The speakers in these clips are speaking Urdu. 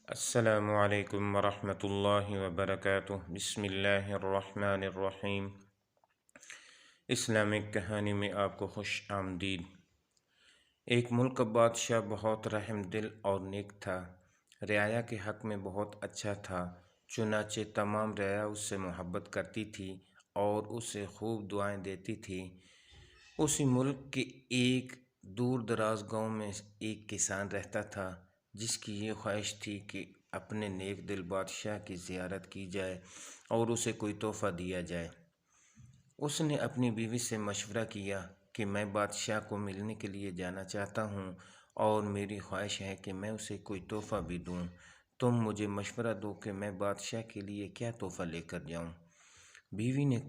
السلام علیکم ورحمۃ اللہ وبرکاتہ۔ بسم اللہ الرحمن الرحیم۔ اسلامک کہانی میں آپ کو خوش آمدید۔ ایک ملک کا بادشاہ بہت رحم دل اور نیک تھا، رعایا کے حق میں بہت اچھا تھا۔ چنانچہ تمام رعایا اس سے محبت کرتی تھی اور اسے خوب دعائیں دیتی تھی۔ اسی ملک کے ایک دور دراز گاؤں میں ایک کسان رہتا تھا، جس کی یہ خواہش تھی کہ اپنے نیک دل بادشاہ کی زیارت کی جائے اور اسے کوئی تحفہ دیا جائے۔ اس نے اپنی بیوی سے مشورہ کیا کہ میں بادشاہ کو ملنے کے لیے جانا چاہتا ہوں اور میری خواہش ہے کہ میں اسے کوئی تحفہ بھی دوں۔ تم مجھے مشورہ دو کہ میں بادشاہ کے لیے کیا تحفہ لے کر جاؤں۔ بیوی نے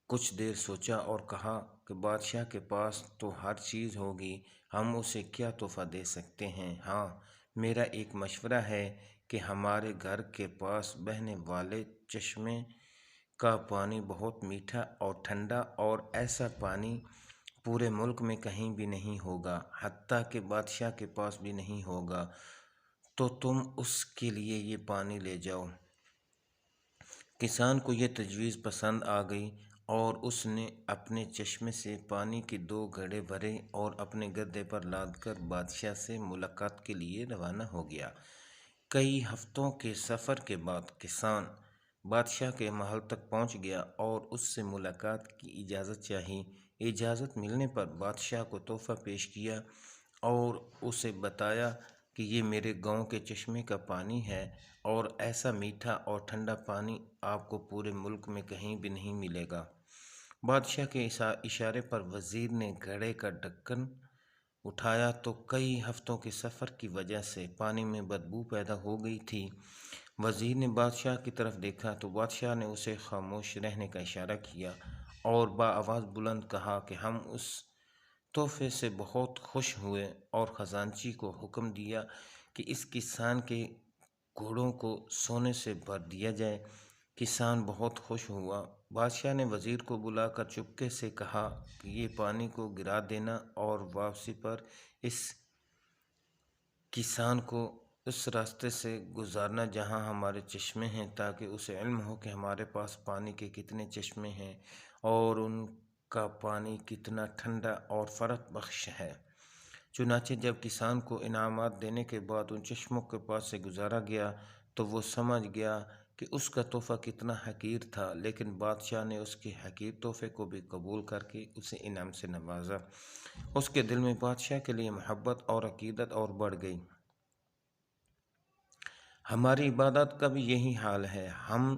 کچھ دیر سوچا اور کہا کہ بادشاہ کے پاس تو ہر چیز ہوگی، ہم اسے کیا تحفہ دے سکتے ہیں۔ ہاں، میرا ایک مشورہ ہے کہ ہمارے گھر کے پاس بہنے والے چشمے کا پانی بہت میٹھا اور ٹھنڈا اور ایسا پانی پورے ملک میں کہیں بھی نہیں ہوگا، حتیٰ کہ بادشاہ کے پاس بھی نہیں ہوگا، تو تم اس کے لیے یہ پانی لے جاؤ۔ کسان کو یہ تجویز پسند آ گئی اور اس نے اپنے چشمے سے پانی کے 2 گھڑے بھرے اور اپنے گدھے پر لاد کر بادشاہ سے ملاقات کے لیے روانہ ہو گیا۔ کئی ہفتوں کے سفر کے بعد کسان بادشاہ کے محل تک پہنچ گیا اور اس سے ملاقات کی اجازت چاہی۔ اجازت ملنے پر بادشاہ کو تحفہ پیش کیا اور اسے بتایا کہ یہ میرے گاؤں کے چشمے کا پانی ہے اور ایسا میٹھا اور ٹھنڈا پانی آپ کو پورے ملک میں کہیں بھی نہیں ملے گا۔ بادشاہ کے اشارے پر وزیر نے گھڑے کا ڈھکن اٹھایا تو کئی ہفتوں کے سفر کی وجہ سے پانی میں بدبو پیدا ہو گئی تھی۔ وزیر نے بادشاہ کی طرف دیکھا تو بادشاہ نے اسے خاموش رہنے کا اشارہ کیا اور بآواز بلند کہا کہ ہم اس تحفے سے بہت خوش ہوئے اور خزانچی کو حکم دیا کہ اس کسان کے گھوڑوں کو سونے سے بھر دیا جائے۔ کسان بہت خوش ہوا۔ بادشاہ نے وزیر کو بلا کر چپکے سے کہا کہ یہ پانی کو گرا دینا اور واپسی پر اس کسان کو اس راستے سے گزارنا جہاں ہمارے چشمے ہیں، تاکہ اسے علم ہو کہ ہمارے پاس پانی کے کتنے چشمے ہیں اور ان کا پانی کتنا ٹھنڈا اور فرحت بخش ہے۔ چنانچہ جب کسان کو انعامات دینے کے بعد ان چشموں کے پاس سے گزارا گیا تو وہ سمجھ گیا کہ اس کا تحفہ کتنا حقیر تھا، لیکن بادشاہ نے اس کے حقیر تحفے کو بھی قبول کر کے اسے انعام سے نوازا۔ اس کے دل میں بادشاہ کے لیے محبت اور عقیدت اور بڑھ گئی۔ ہماری عبادات کا بھی یہی حال ہے۔ ہم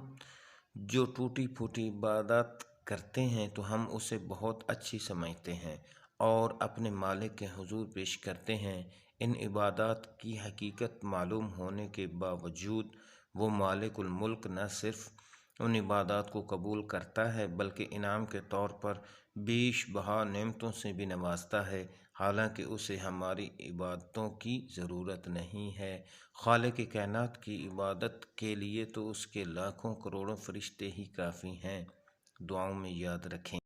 جو ٹوٹی پھوٹی عبادات کرتے ہیں تو ہم اسے بہت اچھی سمجھتے ہیں اور اپنے مالک کے حضور پیش کرتے ہیں۔ ان عبادات کی حقیقت معلوم ہونے کے باوجود وہ مالک الملک نہ صرف ان عبادات کو قبول کرتا ہے بلکہ انعام کے طور پر بیش بہا نعمتوں سے بھی نوازتا ہے، حالانکہ اسے ہماری عبادتوں کی ضرورت نہیں ہے۔ خالق کائنات کی عبادت کے لیے تو اس کے لاکھوں کروڑوں فرشتے ہی کافی ہیں۔ دعاؤں میں یاد رکھیں۔